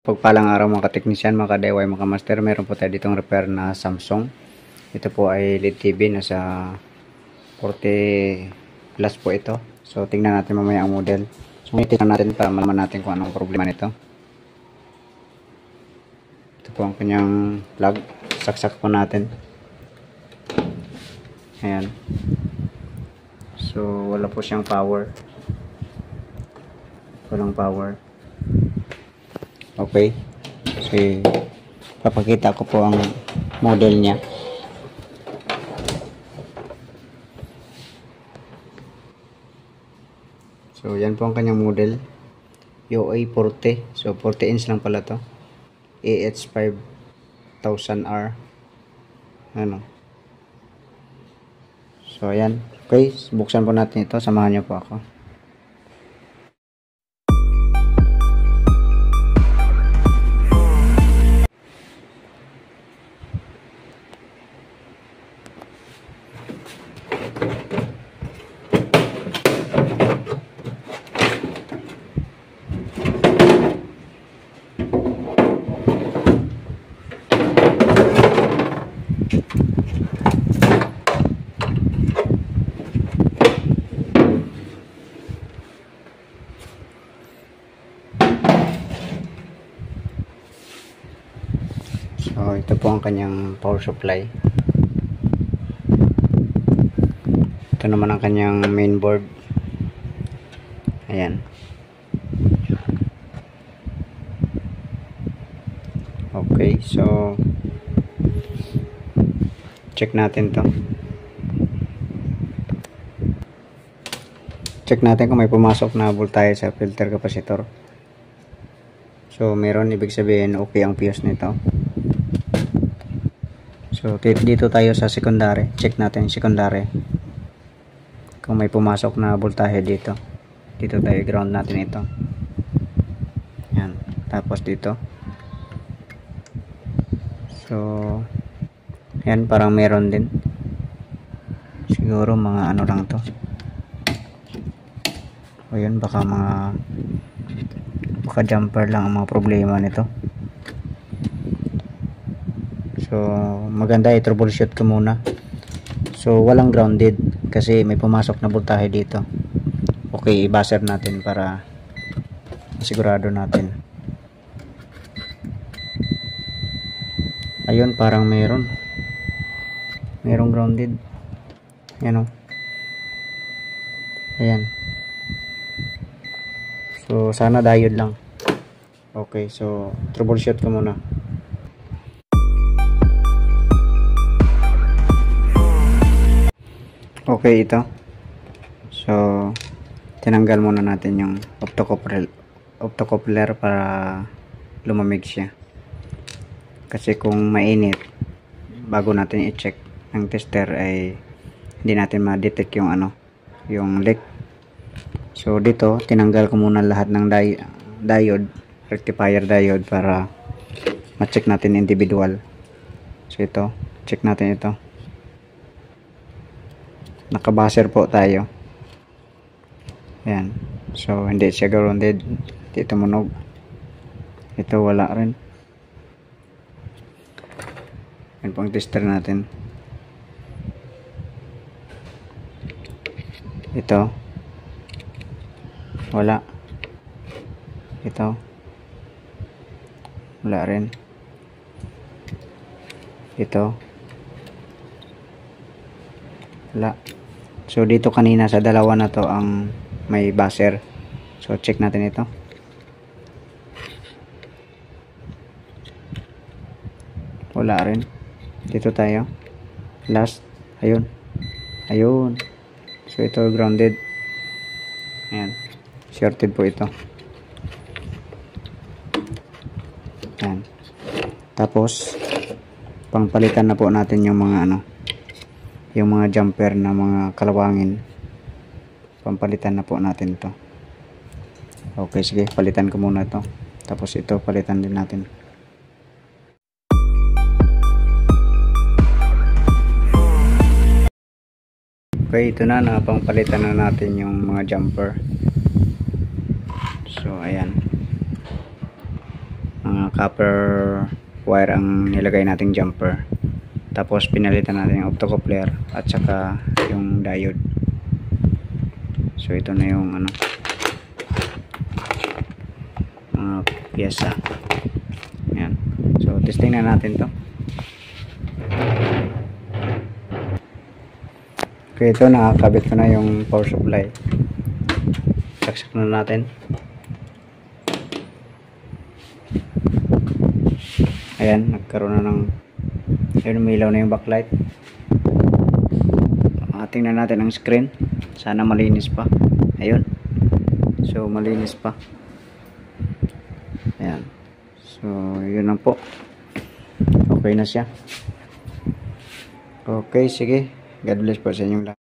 Pagpalang araw mga kateknisyan, mga ka-DIY, mga master, meron po tayo ditong repair na Samsung. Ito po ay LED TV, nasa 40 plus po ito. So tingnan natin mamaya ang model. So tingnan natin para malaman natin kung anong problema nito. Ito po ang kanyang plug. Saksak po natin. Ayan. So wala po siyang power. Walang power. Okay. So papakita ko po ang model niya. So yan po ang kanyang model. UA40. So 40 inch lang pala to. AH5000R. Ano. So ayan. Okay, buksan po natin ito. Samahan niyo po ako. So ito po ang kanyang power supply. Ito naman ang kanyang mainboard. Ayan. Okay, so check natin to. Check natin kung may pumasok na voltahe sa filter capacitor. So meron, ibig sabihin okay ang fuse nito. So dito tayo sa secondary. Check natin secondary. Kung may pumasok na voltahe dito. Dito tayo ground natin ito. Yan. Tapos dito. So yan, parang meron din. Siguro mga ano lang to. O yun, baka jumper lang ang mga problema nito. So maganda i-troubleshoot ko muna. So walang grounded kasi may pumasok na voltahe dito. Okay, i-buzzer natin para sigurado natin. Ayun, parang merong grounded. Ayan o. Ayan. So sana diode lang. Okay, so troubleshoot ko muna. Okay, ito. So tinanggal muna natin yung optocoupler para lumamig siya. Kasi kung mainit, bago natin i-check ng tester ay hindi natin ma-detect yung yung leak. So dito tinanggal ko muna lahat ng diode, rectifier diode para ma-check natin individual. So ito, check natin ito. Nakabaser po tayo. Ayan. So hindi siya grounded. Dito tumunog. Ito wala rin. Yan po ang tester natin. Ito wala. Ito wala rin. Ito wala. So dito kanina sa dalawa na to ang may buzzer. So check natin ito. Wala rin. Dito tayo. Last. Ayun. Ayun. So ito grounded. Ayan. Shorted po ito. Ayan. Tapos pangpalitan na po natin yung mga yung mga jumper na mga kalawangin. Pampalitan na po natin to. Okay, sige, palitan ko muna to. Tapos ito palitan din natin. Okay, ito na, pangpalitan na natin yung mga jumper. So ayan, mga copper wire ang nilagay nating jumper. Tapos pinalitan natin yung optocoupler at saka yung diode. So ito na yung ano, mga piyesa. Yan. So testing na natin to. Okay, ito nakakabit ko na yung power supply. Saksak na natin. Ayan, nagkaroon na ng, ayun, umilaw na yung backlight. Tingnan natin ang screen. Sana malinis pa. Ayun. So malinis pa. Ayan. So yun lang po. Okay na siya. Okay, sige. God bless po sa inyong lahat.